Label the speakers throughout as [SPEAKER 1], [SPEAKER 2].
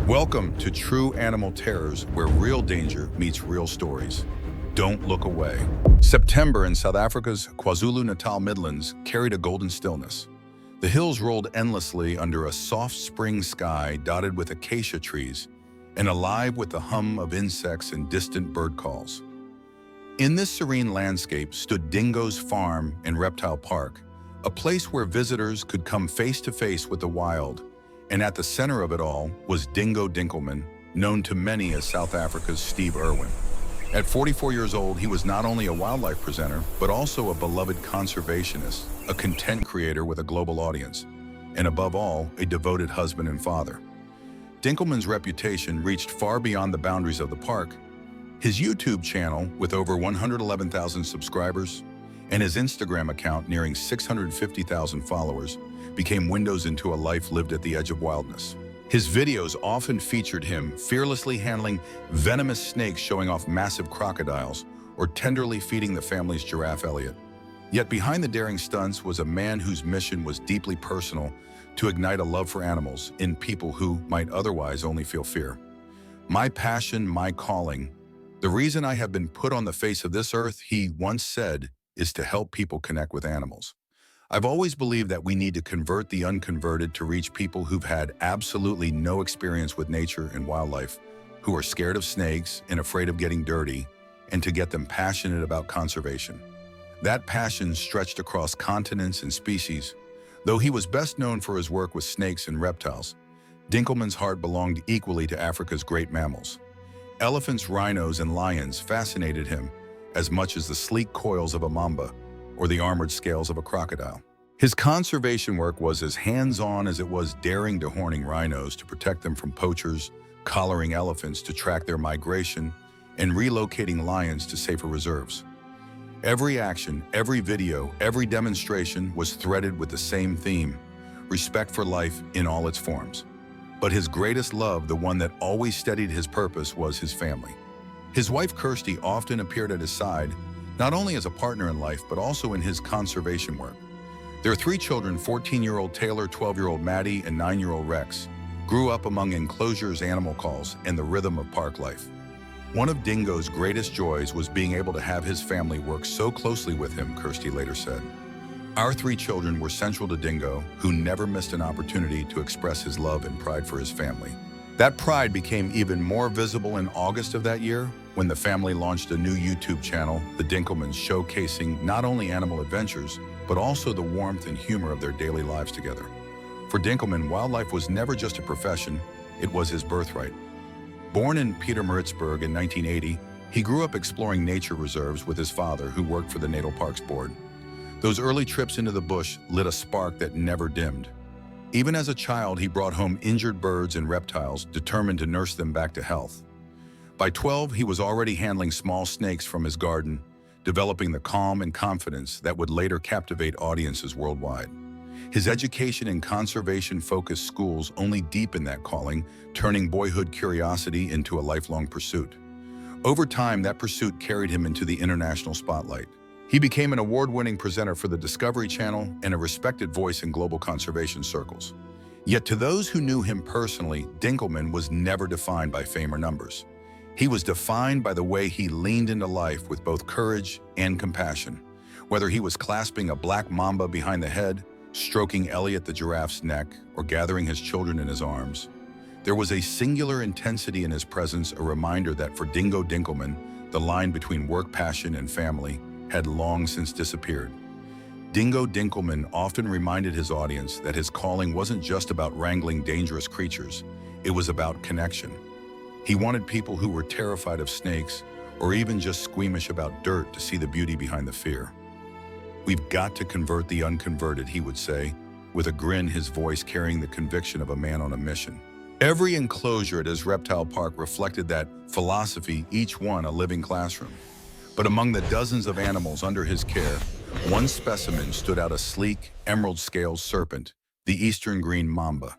[SPEAKER 1] Welcome to True Animal Terrors, where real danger meets real stories. Don't look away. September in South Africa's KwaZulu-Natal Midlands carried a golden stillness. The hills rolled endlessly under a soft spring sky dotted with acacia trees and alive with the hum of insects and distant bird calls. In this serene landscape stood Dingo's Farm and Reptile Park, a place where visitors could come face to face with the wild. And at the center of it all was Dingo Dinkelman, known to many as South Africa's Steve Irwin. At 44 years old, he was not only a wildlife presenter, but also a beloved conservationist, a content creator with a global audience, and above all, a devoted husband and father. Dinkelman's reputation reached far beyond the boundaries of the park. His YouTube channel, with over 111,000 subscribers, and his Instagram account nearing 650,000 followers, became windows into a life lived at the edge of wildness. His videos often featured him fearlessly handling venomous snakes, showing off massive crocodiles, or tenderly feeding the family's giraffe Elliot. Yet behind the daring stunts was a man whose mission was deeply personal, to ignite a love for animals in people who might otherwise only feel fear. "My passion, my calling. The reason I have been put on the face of this earth," he once said, "is to help people connect with animals. I've always believed that we need to convert the unconverted to reach people who've had absolutely no experience with nature and wildlife, who are scared of snakes and afraid of getting dirty, and to get them passionate about conservation." That passion stretched across continents and species. Though he was best known for his work with snakes and reptiles, Dinkelman's heart belonged equally to Africa's great mammals. Elephants, rhinos, and lions fascinated him as much as the sleek coils of a mamba or the armored scales of a crocodile. His conservation work was as hands-on as it was daring to horning rhinos to protect them from poachers, collaring elephants to track their migration, and relocating lions to safer reserves. Every action, every video, every demonstration was threaded with the same theme: respect for life in all its forms. But his greatest love, the one that always steadied his purpose, was his family. His wife Kirsty often appeared at his side, not only as a partner in life, but also in his conservation work. Their three children, 14-year-old Taylor, 12-year-old Maddie, and 9-year-old Rex, grew up among enclosures, animal calls, and the rhythm of park life. One of Dingo's greatest joys was being able to have his family work so closely with him, Kirsty later said. "Our three children were central to Dingo, who never missed an opportunity to express his love and pride for his family." That pride became even more visible in August of that year, when the family launched a new YouTube channel, The Dinkelmans, showcasing not only animal adventures, but also the warmth and humor of their daily lives together. For Dinkelman, wildlife was never just a profession, it was his birthright. Born in Pietermaritzburg in 1980, he grew up exploring nature reserves with his father, who worked for the Natal Parks Board. Those early trips into the bush lit a spark that never dimmed. Even as a child, he brought home injured birds and reptiles, determined to nurse them back to health. By 12, he was already handling small snakes from his garden, developing the calm and confidence that would later captivate audiences worldwide. His education in conservation-focused schools only deepened that calling, turning boyhood curiosity into a lifelong pursuit. Over time, that pursuit carried him into the international spotlight. He became an award-winning presenter for the Discovery Channel and a respected voice in global conservation circles. Yet to those who knew him personally, Dinkelman was never defined by fame or numbers. He was defined by the way he leaned into life with both courage and compassion. Whether he was clasping a black mamba behind the head, stroking Elliot the giraffe's neck, or gathering his children in his arms, there was a singular intensity in his presence, a reminder that for Dingo Dinkelman, the line between work, passion, and family had long since disappeared. Dingo Dinkelman often reminded his audience that his calling wasn't just about wrangling dangerous creatures, it was about connection. He wanted people who were terrified of snakes, or even just squeamish about dirt, to see the beauty behind the fear. "We've got to convert the unconverted," he would say, with a grin, his voice carrying the conviction of a man on a mission. Every enclosure at his reptile park reflected that philosophy, each one a living classroom. But among the dozens of animals under his care, one specimen stood out: a sleek, emerald-scaled serpent, the eastern green mamba.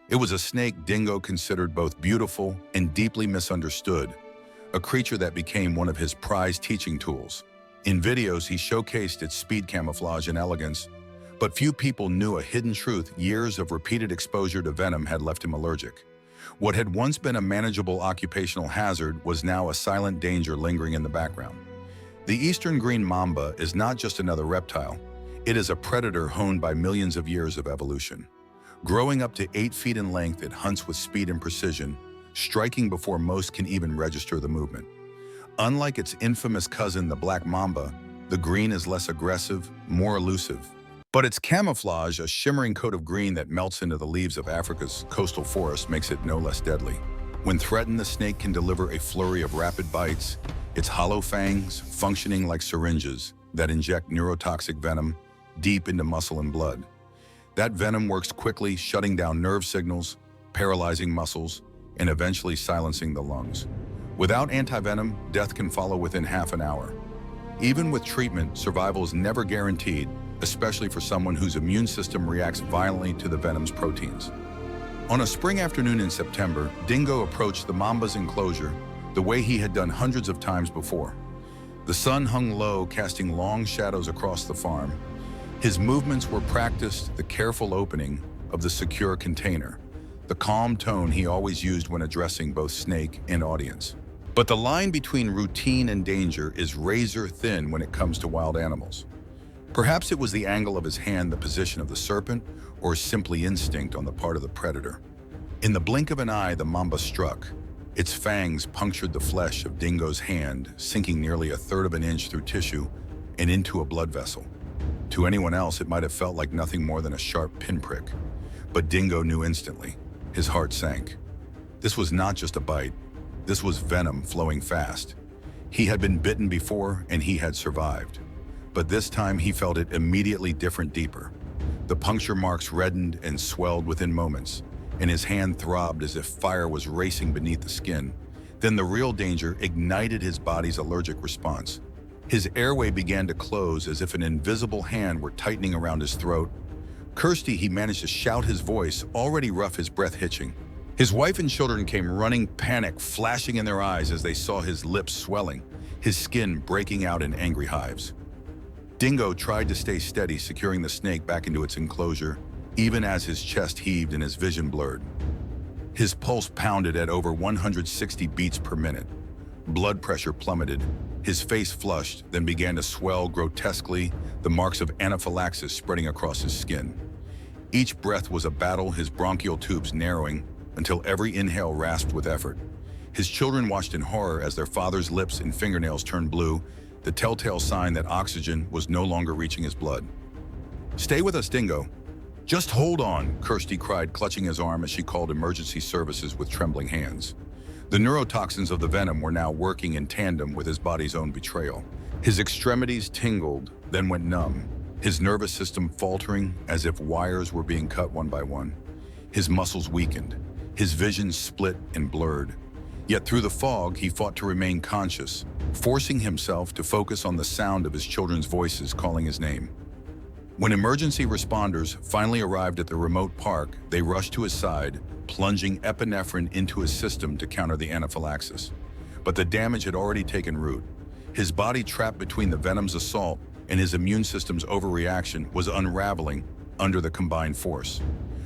[SPEAKER 1] It was a snake Dingo considered both beautiful and deeply misunderstood, a creature that became one of his prized teaching tools. In videos, he showcased its speed, camouflage, and elegance, but few people knew a hidden truth: years of repeated exposure to venom had left him allergic. What had once been a manageable occupational hazard was now a silent danger lingering in the background. The eastern green mamba is not just another reptile. It is a predator honed by millions of years of evolution. Growing up to 8 feet in length, it hunts with speed and precision, striking before most can even register the movement. Unlike its infamous cousin, the black mamba, the green is less aggressive, more elusive. But its camouflage, a shimmering coat of green that melts into the leaves of Africa's coastal forests, makes it no less deadly. When threatened, the snake can deliver a flurry of rapid bites, its hollow fangs functioning like syringes that inject neurotoxic venom deep into muscle and blood. That venom works quickly, shutting down nerve signals, paralyzing muscles, and eventually silencing the lungs. Without antivenom, death can follow within half an hour. Even with treatment, survival is never guaranteed, especially for someone whose immune system reacts violently to the venom's proteins. On a spring afternoon in September, Dingo approached the mamba's enclosure the way he had done hundreds of times before. The sun hung low, casting long shadows across the farm. His movements were practiced, the careful opening of the secure container, the calm tone he always used when addressing both snake and audience. But the line between routine and danger is razor thin when it comes to wild animals. Perhaps it was the angle of his hand, the position of the serpent, or simply instinct on the part of the predator. In the blink of an eye, the mamba struck. Its fangs punctured the flesh of Dingo's hand, sinking nearly 1/3 of an inch through tissue and into a blood vessel. To anyone else, it might have felt like nothing more than a sharp pinprick. But Dingo knew instantly. His heart sank. This was not just a bite. This was venom flowing fast. He had been bitten before, and he had survived. But this time he felt it immediately different, deeper. The puncture marks reddened and swelled within moments, and his hand throbbed as if fire was racing beneath the skin. Then the real danger ignited his body's allergic response. His airway began to close as if an invisible hand were tightening around his throat. Kirsty, he managed to shout, his voice already rough, his breath hitching. His wife and children came running, panic flashing in their eyes as they saw his lips swelling, his skin breaking out in angry hives. Dingo tried to stay steady, securing the snake back into its enclosure, even as his chest heaved and his vision blurred. His pulse pounded at over 160 beats per minute. Blood pressure plummeted. His face flushed, then began to swell grotesquely, the marks of anaphylaxis spreading across his skin. Each breath was a battle, his bronchial tubes narrowing until every inhale rasped with effort. His children watched in horror as their father's lips and fingernails turned blue, the telltale sign that oxygen was no longer reaching his blood. "Stay with us, Dingo. Just hold on," Kirsty cried, clutching his arm as she called emergency services with trembling hands. The neurotoxins of the venom were now working in tandem with his body's own betrayal. His extremities tingled, then went numb, his nervous system faltering as if wires were being cut one by one. His muscles weakened, his vision split and blurred. Yet through the fog, he fought to remain conscious, forcing himself to focus on the sound of his children's voices calling his name. When emergency responders finally arrived at the remote park, they rushed to his side, plunging epinephrine into his system to counter the anaphylaxis. But the damage had already taken root. His body, trapped between the venom's assault and his immune system's overreaction, was unraveling under the combined force.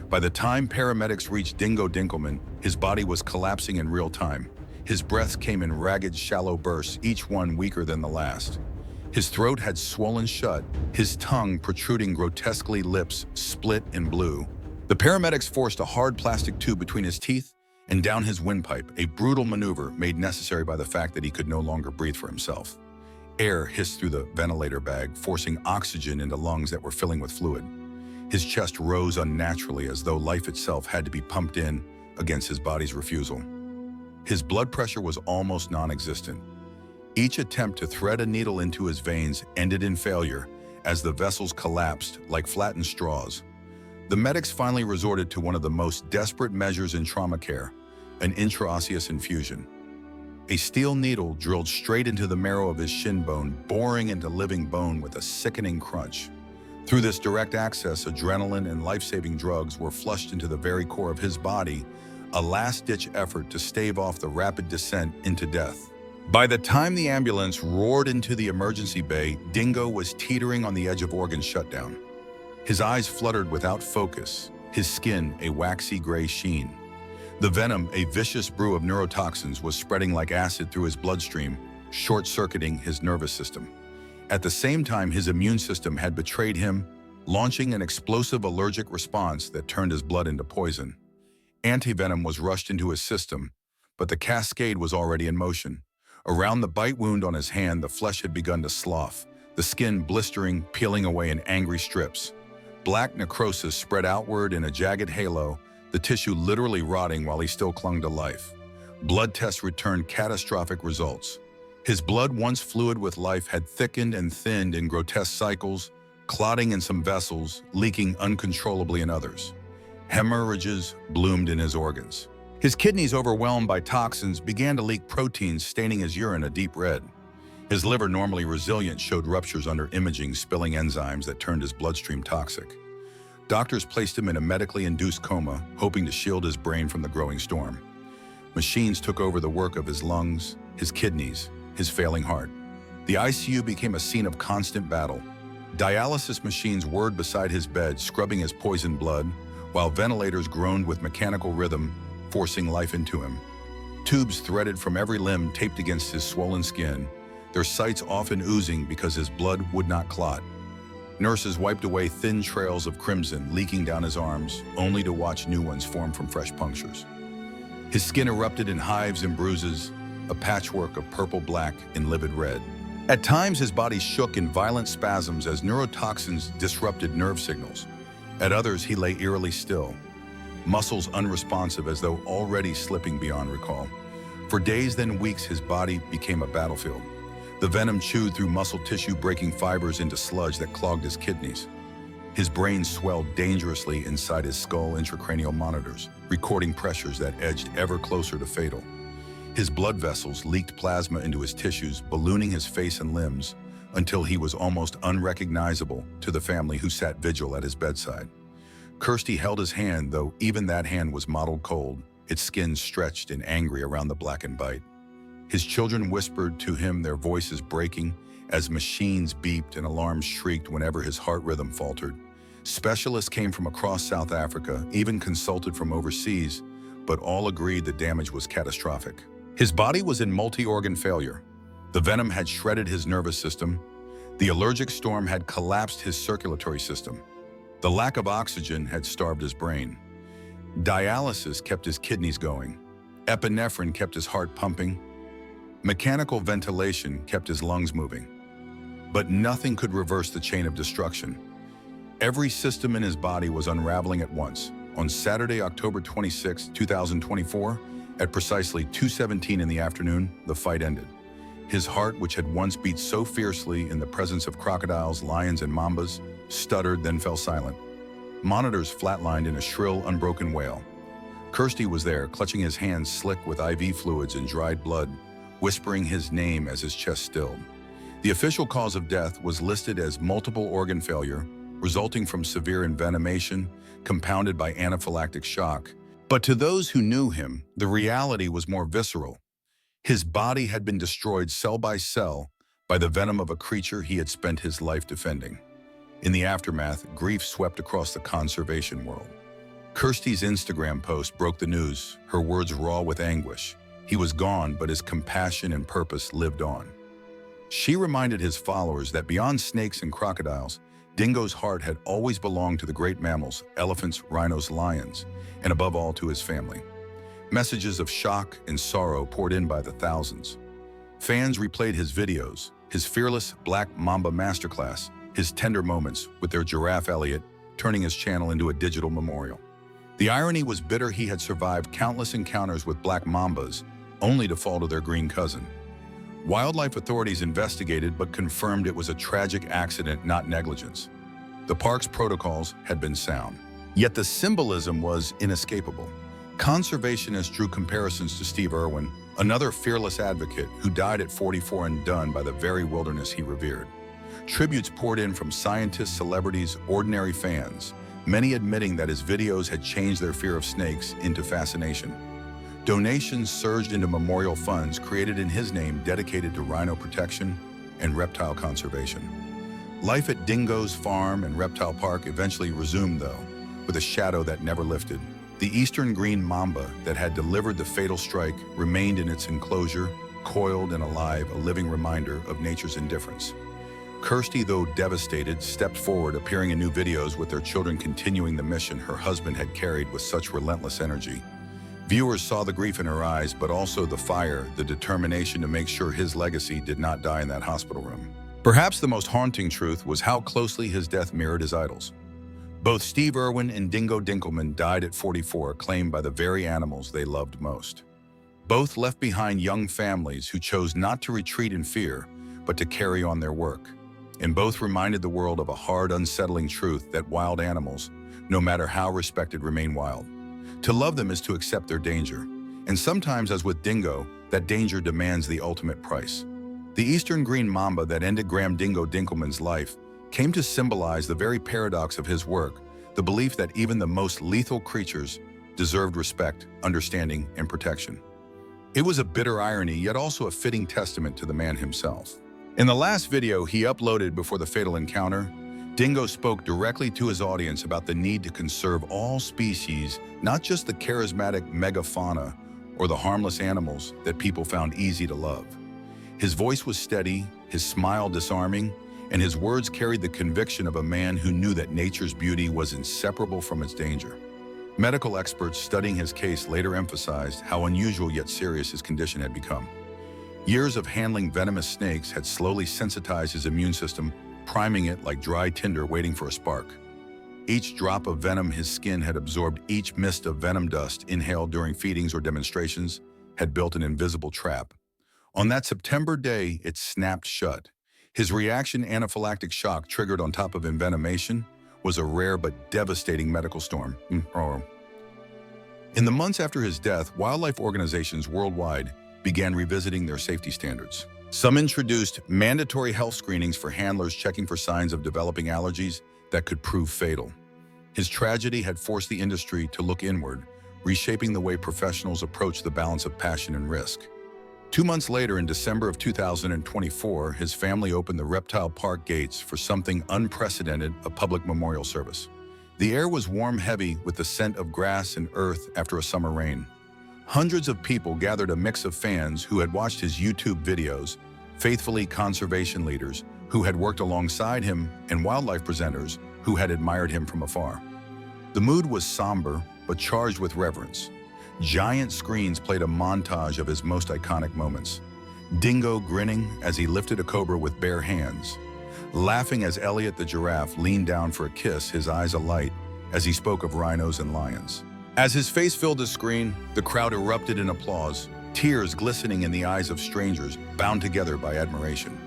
[SPEAKER 1] By the time paramedics reached Dingo Dinkelman, his body was collapsing in real time. His breaths came in ragged, shallow bursts, each one weaker than the last. His throat had swollen shut, his tongue protruding grotesquely, lips split and blue. The paramedics forced a hard plastic tube between his teeth and down his windpipe, a brutal maneuver made necessary by the fact that he could no longer breathe for himself. Air hissed through the ventilator bag, forcing oxygen into lungs that were filling with fluid. His chest rose unnaturally as though life itself had to be pumped in against his body's refusal. His blood pressure was almost non-existent. Each attempt to thread a needle into his veins ended in failure as the vessels collapsed like flattened straws. The medics finally resorted to one of the most desperate measures in trauma care, an intraosseous infusion. A steel needle drilled straight into the marrow of his shin bone, boring into living bone with a sickening crunch. Through this direct access, adrenaline and life-saving drugs were flushed into the very core of his body, a last-ditch effort to stave off the rapid descent into death. By the time the ambulance roared into the emergency bay, Dingo was teetering on the edge of organ shutdown. His eyes fluttered without focus, his skin a waxy gray sheen. The venom, a vicious brew of neurotoxins, was spreading like acid through his bloodstream, short-circuiting his nervous system. At the same time, his immune system had betrayed him, launching an explosive allergic response that turned his blood into poison. Antivenom was rushed into his system, but the cascade was already in motion. Around the bite wound on his hand, the flesh had begun to slough, the skin blistering, peeling away in angry strips. Black necrosis spread outward in a jagged halo, the tissue literally rotting while he still clung to life. Blood tests returned catastrophic results. His blood, once fluid with life, had thickened and thinned in grotesque cycles, clotting in some vessels, leaking uncontrollably in others. Hemorrhages bloomed in his organs. His kidneys, overwhelmed by toxins, began to leak proteins, staining his urine a deep red. His liver, normally resilient, showed ruptures under imaging, spilling enzymes that turned his bloodstream toxic. Doctors placed him in a medically induced coma, hoping to shield his brain from the growing storm. Machines took over the work of his lungs, his kidneys, his failing heart. The ICU became a scene of constant battle. Dialysis machines whirred beside his bed, scrubbing his poisoned blood, while ventilators groaned with mechanical rhythm, forcing life into him. Tubes threaded from every limb taped against his swollen skin, their sights often oozing because his blood would not clot. Nurses wiped away thin trails of crimson leaking down his arms, only to watch new ones form from fresh punctures. His skin erupted in hives and bruises, a patchwork of purple-black and livid red. At times, his body shook in violent spasms as neurotoxins disrupted nerve signals. At others, he lay eerily still, muscles unresponsive as though already slipping beyond recall. For days, then weeks, his body became a battlefield. The venom chewed through muscle tissue, breaking fibers into sludge that clogged his kidneys. His brain swelled dangerously inside his skull intracranial monitors, recording pressures that edged ever closer to fatal. His blood vessels leaked plasma into his tissues, ballooning his face and limbs until he was almost unrecognizable to the family who sat vigil at his bedside. Kirsty held his hand, though even that hand was mottled cold, its skin stretched and angry around the blackened bite. His children whispered to him, their voices breaking as machines beeped and alarms shrieked whenever his heart rhythm faltered. Specialists came from across South Africa, even consulted from overseas, but all agreed the damage was catastrophic. His body was in multi-organ failure. The venom had shredded his nervous system. The allergic storm had collapsed his circulatory system. The lack of oxygen had starved his brain. Dialysis kept his kidneys going. Epinephrine kept his heart pumping. Mechanical ventilation kept his lungs moving. But nothing could reverse the chain of destruction. Every system in his body was unraveling at once. On Saturday, October 26, 2024, at precisely 2:17 in the afternoon, the fight ended. His heart, which had once beat so fiercely in the presence of crocodiles, lions, and mambas, stuttered, then fell silent. Monitors flatlined in a shrill, unbroken wail. Kirsty was there, clutching his hands slick with IV fluids and dried blood, whispering his name as his chest stilled. The official cause of death was listed as multiple organ failure, resulting from severe envenomation, compounded by anaphylactic shock. But to those who knew him, the reality was more visceral. His body had been destroyed cell by cell by the venom of a creature he had spent his life defending. In the aftermath, grief swept across the conservation world. Kirsty's Instagram post broke the news, her words raw with anguish. He was gone, but his compassion and purpose lived on. She reminded his followers that beyond snakes and crocodiles, Dingo's heart had always belonged to the great mammals, elephants, rhinos, lions, and above all to his family. Messages of shock and sorrow poured in by the thousands. Fans replayed his videos, his fearless Black Mamba masterclass, his tender moments with their giraffe Elliot, turning his channel into a digital memorial. The irony was bitter. He had survived countless encounters with black mambas, only to fall to their green cousin. Wildlife authorities investigated but confirmed it was a tragic accident, not negligence. The park's protocols had been sound. Yet the symbolism was inescapable. Conservationists drew comparisons to Steve Irwin, another fearless advocate who died at 44 and done by the very wilderness he revered. Tributes poured in from scientists, celebrities, ordinary fans, many admitting that his videos had changed their fear of snakes into fascination. Donations surged into memorial funds created in his name dedicated to rhino protection and reptile conservation. Life at Dingo's farm and reptile park eventually resumed, though, with a shadow that never lifted. The eastern green mamba that had delivered the fatal strike remained in its enclosure, coiled and alive, a living reminder of nature's indifference. Kirsty, though devastated, stepped forward, appearing in new videos with their children continuing the mission her husband had carried with such relentless energy. Viewers saw the grief in her eyes, but also the fire, the determination to make sure his legacy did not die in that hospital room. Perhaps the most haunting truth was how closely his death mirrored his idols. Both Steve Irwin and Dingo Dinkelman died at 44, claimed by the very animals they loved most. Both left behind young families who chose not to retreat in fear, but to carry on their work. And both reminded the world of a hard, unsettling truth that wild animals, no matter how respected, remain wild. To love them is to accept their danger. And sometimes, as with Dingo, that danger demands the ultimate price. The eastern green mamba that ended Graham Dingo Dinkelman's life came to symbolize the very paradox of his work, the belief that even the most lethal creatures deserved respect, understanding, and protection. It was a bitter irony, yet also a fitting testament to the man himself. In the last video he uploaded before the fatal encounter, Dingo spoke directly to his audience about the need to conserve all species, not just the charismatic megafauna or the harmless animals that people found easy to love. His voice was steady, his smile disarming, and his words carried the conviction of a man who knew that nature's beauty was inseparable from its danger. Medical experts studying his case later emphasized how unusual yet serious his condition had become. Years of handling venomous snakes had slowly sensitized his immune system, priming it like dry tinder waiting for a spark. Each drop of venom his skin had absorbed, each mist of venom dust inhaled during feedings or demonstrations, had built an invisible trap. On that September day, it snapped shut. His reaction, anaphylactic shock triggered on top of envenomation, was a rare but devastating medical storm. In the months after his death, wildlife organizations worldwide began revisiting their safety standards. Some introduced mandatory health screenings for handlers checking for signs of developing allergies that could prove fatal. His tragedy had forced the industry to look inward, reshaping the way professionals approach the balance of passion and risk. 2 months later, in December of 2024, his family opened the reptile park gates for something unprecedented, a public memorial service. The air was warm, heavy with the scent of grass and earth after a summer rain. Hundreds of people gathered, a mix of fans who had watched his YouTube videos, faithfully conservation leaders who had worked alongside him, and wildlife presenters who had admired him from afar. The mood was somber, but charged with reverence. Giant screens played a montage of his most iconic moments. Dingo grinning as he lifted a cobra with bare hands, laughing as Elliot the giraffe leaned down for a kiss, his eyes alight as he spoke of rhinos and lions. As his face filled the screen, the crowd erupted in applause, tears glistening in the eyes of strangers bound together by admiration.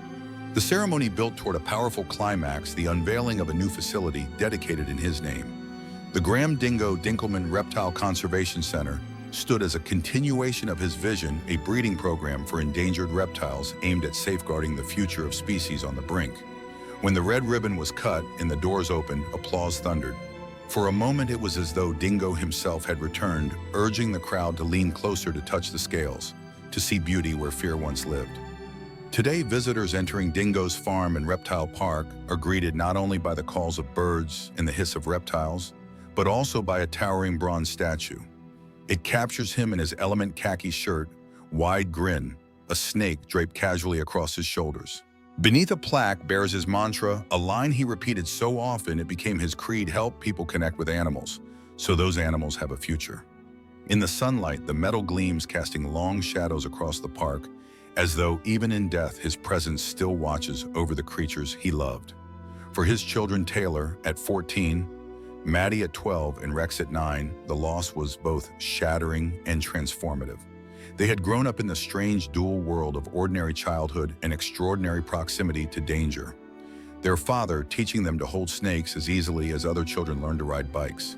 [SPEAKER 1] The ceremony built toward a powerful climax, the unveiling of a new facility dedicated in his name. The Graham Dingo Dinkelman Reptile Conservation Center stood as a continuation of his vision, a breeding program for endangered reptiles aimed at safeguarding the future of species on the brink. When the red ribbon was cut and the doors opened, applause thundered. For a moment, it was as though Dingo himself had returned, urging the crowd to lean closer, to touch the scales, to see beauty where fear once lived. Today, visitors entering Dingo's farm and reptile park are greeted not only by the calls of birds and the hiss of reptiles, but also by a towering bronze statue. It captures him in his element khaki shirt, wide grin, a snake draped casually across his shoulders. Beneath a plaque bears his mantra, a line he repeated so often it became his creed: help people connect with animals, so those animals have a future. In the sunlight, the metal gleams, casting long shadows across the park, as though even in death his presence still watches over the creatures he loved. For his children, Taylor at 14, Maddie at 12, and Rex at 9, the loss was both shattering and transformative. They had grown up in the strange dual world of ordinary childhood and extraordinary proximity to danger. Their father teaching them to hold snakes as easily as other children learned to ride bikes.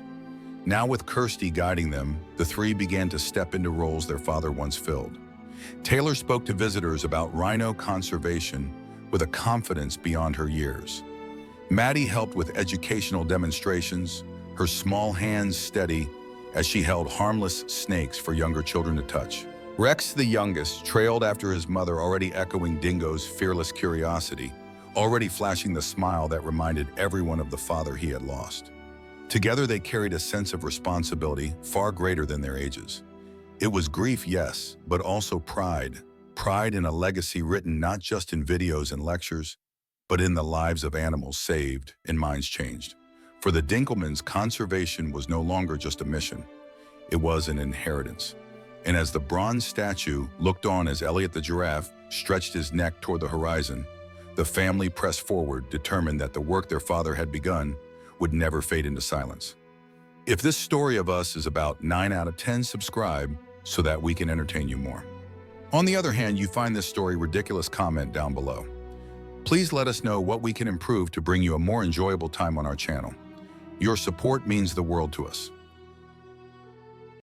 [SPEAKER 1] Now, with Kirsty guiding them, the three began to step into roles their father once filled. Taylor spoke to visitors about rhino conservation with a confidence beyond her years. Maddie helped with educational demonstrations, her small hands steady as she held harmless snakes for younger children to touch. Rex, the youngest, trailed after his mother, already echoing Dingo's fearless curiosity, already flashing the smile that reminded everyone of the father he had lost. Together they carried a sense of responsibility far greater than their ages. It was grief, yes, but also pride. Pride in a legacy written not just in videos and lectures, but in the lives of animals saved and minds changed. For the Dinkelmans, conservation was no longer just a mission. It was an inheritance. And as the bronze statue looked on as Elliot the giraffe stretched his neck toward the horizon, the family pressed forward, determined that the work their father had begun would never fade into silence. If this story of us is about 9 out of 10, subscribe so that we can entertain you more. On the other hand, you find this story ridiculous, comment down below. Please let us know what we can improve to bring you a more enjoyable time on our channel. Your support means the world to us.